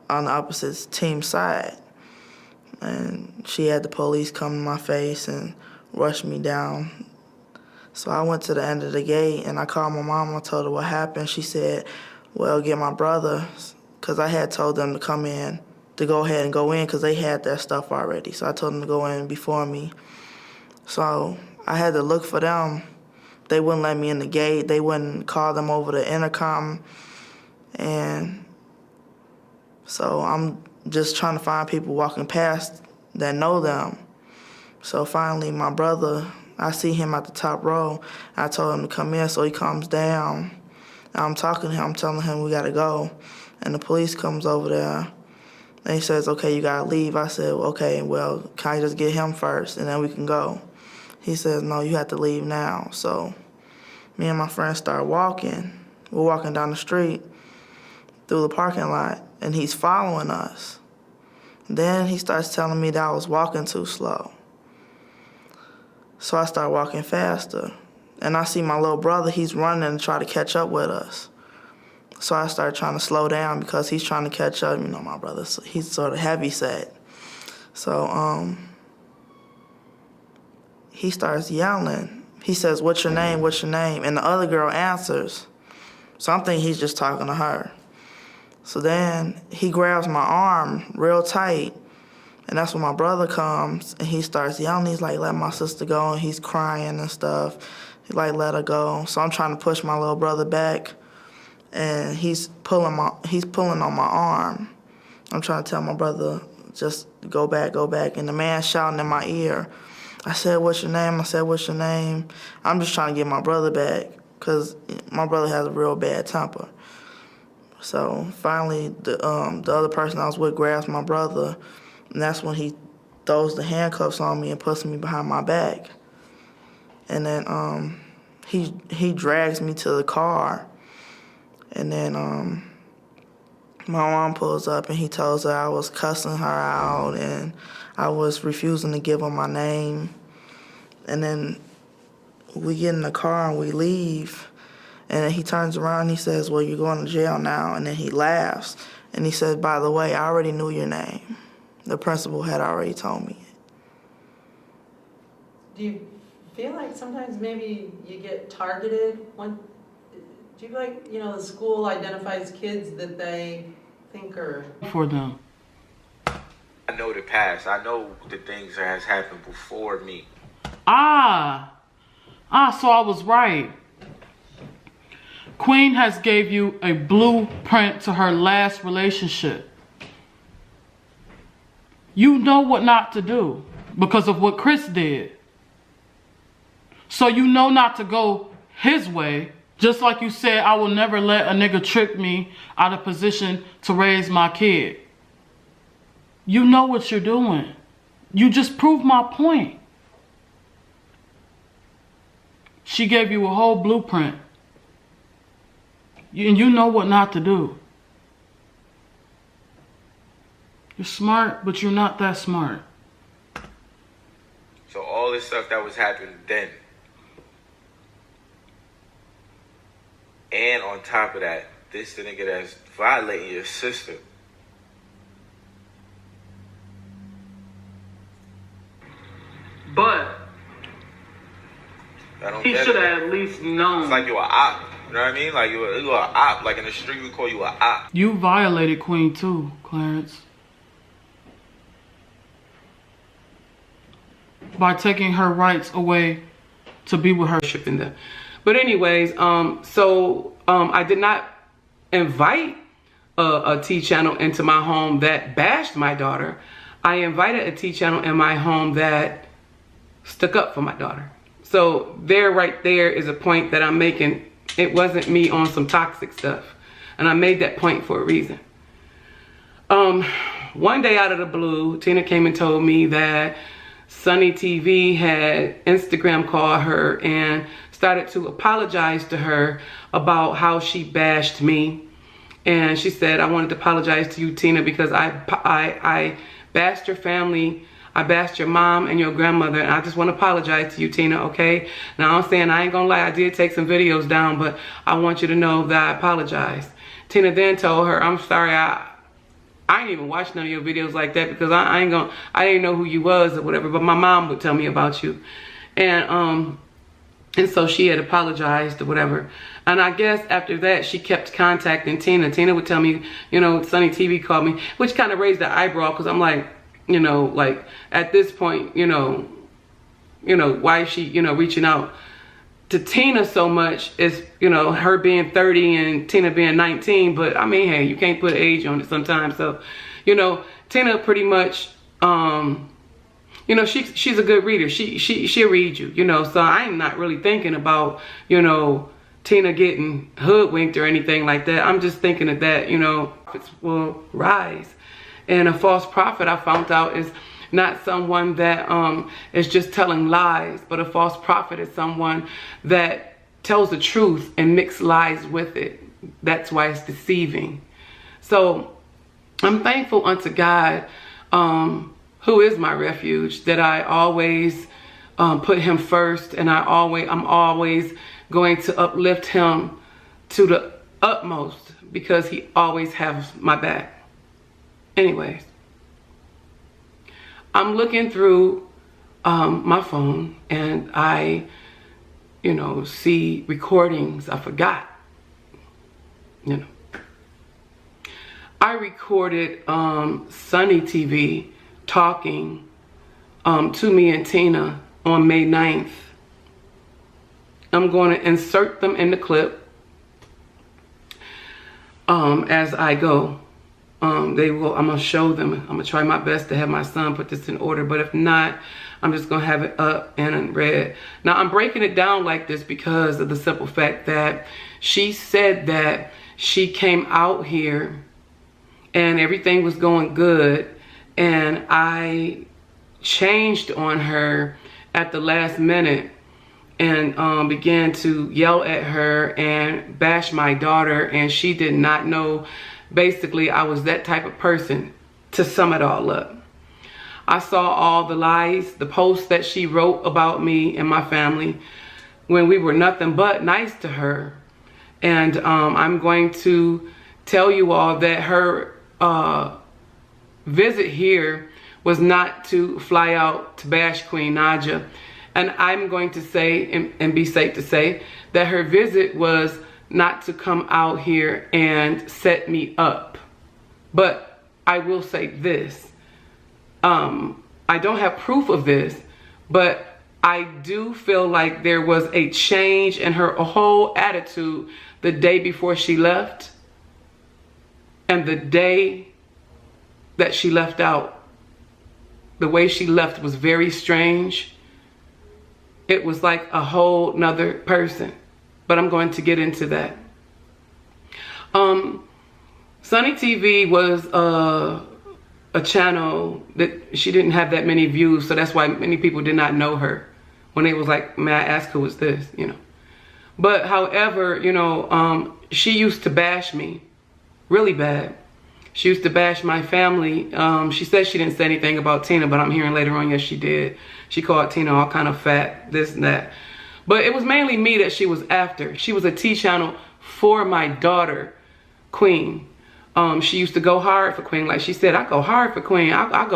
on the opposite team side. And she had the police come to my face and rush me down. So I went to the end of the gate, and I called my mom. I told her what happened. She said, well, get my brother, because I had told them to come in, to go ahead and go in, because they had their stuff already. So I told them to go in before me. So I had to look for them. They wouldn't let me in the gate. They wouldn't call them over the intercom. And so I'm just trying to find people walking past that know them. So finally, my brother, I see him at the top row. I told him to come in, so he comes down. I'm talking to him, I'm telling him we gotta go. And the police comes over there, and he says, okay, you gotta leave. I said, okay, well, can I just get him first, and then we can go? He says, no, you have to leave now. So me and my friend start walking. We're walking down the street through the parking lot, and he's following us. Then he starts telling me that I was walking too slow. So I start walking faster. And I see my little brother, he's running to try to catch up with us. So I started trying to slow down because he's trying to catch up. You know, my brother, he's sort of heavy set. So he starts yelling. He says, what's your name, what's your name? And the other girl answers. So I'm thinking he's just talking to her. So then he grabs my arm real tight, and that's when my brother comes, and he starts yelling. He's like, let my sister go, and he's crying and stuff. He's like, let her go. So I'm trying to push my little brother back, and he's pulling on my arm. I'm trying to tell my brother, just go back, go back. And the man shouting in my ear. I said, what's your name? I said, what's your name? I'm just trying to get my brother back, because my brother has a real bad temper. So finally, the other person I was with grabs my brother, and that's when he throws the handcuffs on me and puts me behind my back. And then he drags me to the car, and then my mom pulls up, and he tells her I was cussing her out and I was refusing to give him my name. And then we get in the car and we leave. And then he turns around and he says, well, you're going to jail now. And then he laughs. And he says, by the way, I already knew your name. The principal had already told me. Do you feel like sometimes maybe you get targeted? Do you feel like, you know, the school identifies kids that they think are... For them. I know the past. I know the things that has happened before me. So I was right. Queen has gave you a blueprint to her last relationship. You know what not to do because of what Chris did. So you know not to go his way. Just like you said, I will never let a nigga trick me out of position to raise my kid. You know what you're doing. You just proved my point. She gave you a whole blueprint. And you know what not to do. You're smart, but you're not that smart. So all this stuff that was happening then. And on top of that, this the nigga that's violating your sister. But he should have at least known. It's like you're an op. You know what I mean? Like you're an op. Like in the street, we call you an op. You violated Queen too, Clarence. By taking her rights away to be with her. But anyways, I did not invite a T channel into my home that bashed my daughter. I invited a T channel in my home that stuck up for my daughter. So right there is a point that I'm making. It wasn't me on some toxic stuff. And I made that point for a reason. One day out of the blue, Tina came and told me that Sunny TV had Instagram called her and started to apologize to her about how she bashed me. And she said, I wanted to apologize to you, Tina, because I bashed your family. I bashed your mom and your grandmother, and I just want to apologize to you, Tina, okay? Now, I'm saying, I ain't gonna lie, I did take some videos down, but I want you to know that I apologize. Tina then told her, I'm sorry, I ain't even watch none of your videos like that because I didn't know who you was or whatever, but my mom would tell me about you. And so she had apologized or whatever. And I guess after that, she kept contacting Tina. Tina would tell me, you know, Sunny TV called me, which kind of raised the eyebrow because I'm like, you know, like at this point, you know, why is she, you know, reaching out to Tina so much? Is, you know, her being 30 and Tina being 19. But I mean, hey, you can't put age on it sometimes. So, you know, Tina pretty much, you know, she's a good reader. She'll read you, you know. So I'm not really thinking about, you know, Tina getting hoodwinked or anything like that. I'm just thinking that, you know, prophets will rise. And a false prophet, I found out, is not someone that is just telling lies, but a false prophet is someone that tells the truth and mix lies with it. That's why it's deceiving. So I'm thankful unto God, who is my refuge, that I always put him first, and I'm always going to uplift him to the utmost because he always has my back. Anyways, I'm looking through my phone and I, you know, see recordings I forgot, you know. I recorded Sunny TV talking to me and Tina on May 9th. I'm going to insert them in the clip as I go. I'm going to show them. I'm going to try my best to have my son put this in order, but if not, I'm just going to have it up and in red. Now, I'm breaking it down like this because of the simple fact that she said that she came out here and everything was going good, and I changed on her at the last minute and began to yell at her and bash my daughter, and she did not know. Basically, I was that type of person, to sum it all up. I saw all the lies, the posts that she wrote about me and my family when we were nothing but nice to her. And I'm going to tell you all that her visit here was not to fly out to bash Queen Naija. And I'm going to say, and be safe to say, that her visit was not to come out here and set me up. But I will say this. I don't have proof of this, but I do feel like there was a change in her whole attitude the day before she left and the day that she left out. The way she left was very strange. It was like a whole nother person, but I'm going to get into that. Sunny TV was a channel that she didn't have that many views, so that's why many people did not know her when they was like, may I ask who was this, you know. But however, you know, she used to bash me really bad. She used to bash my family. She said she didn't say anything about Tina, but I'm hearing later on, yes, she did. She called Tina all kind of fat, this and that. But it was mainly me that she was after. She was a T channel for my daughter, Queen. She used to go hard for Queen. Like she said, I go hard for Queen. I go